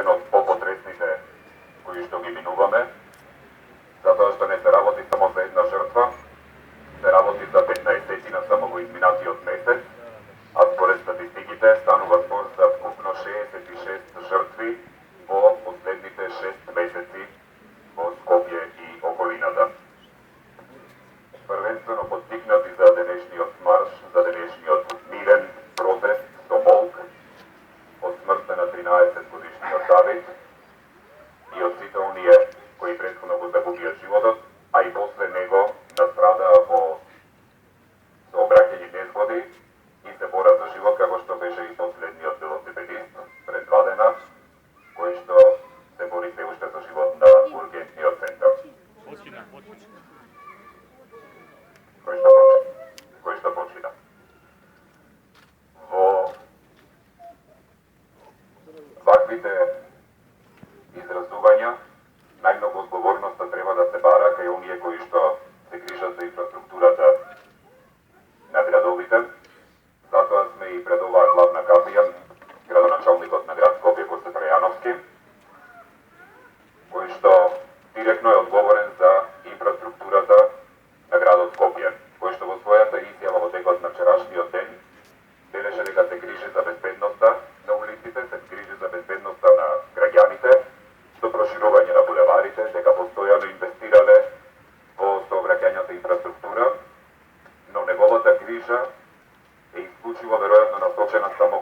еден од попотресните кои што ги минуваме, затоа што не се работи само за една жртва, се работи за 15 на само во изминатиот месец, а според статистиките станува збор за вкупно 66 жртви во последните 6 месеци во Скопје и околината. Првенствено поттикнати за денешниот марш, за денешниот мирен протест со молк од смртта на 13-годишниот Давид и од сите оние кои претходно го загубија животот, а и после него настрадаа во сообраќајни незгоди и се борат за живот, како што беше и последниот велосипедист пред 2 дена, кој што се бори се уште за живот на ургентниот центар. Кој што почина. Во ваквите изразувања најмногу одговорноста треба да се бара кај оние кои што се грижат за инфраструктурата на градовите. Затоа сме и пред оваа главна капија градоначалникот на град Скопје Косе Трајановски, кој што директно е одговорен за инфраструктурата на градот Скопје, кој што во својата изјава во текот на вчерашниот ден белеше дека се грижи за безбедноста на улиците, се грижи за безбедноста на граѓаните, со проширување на булеварите, дека постојано инвестирале во сообраќајната инфраструктура, но неговата грижа е исклучиво веројатно насочена само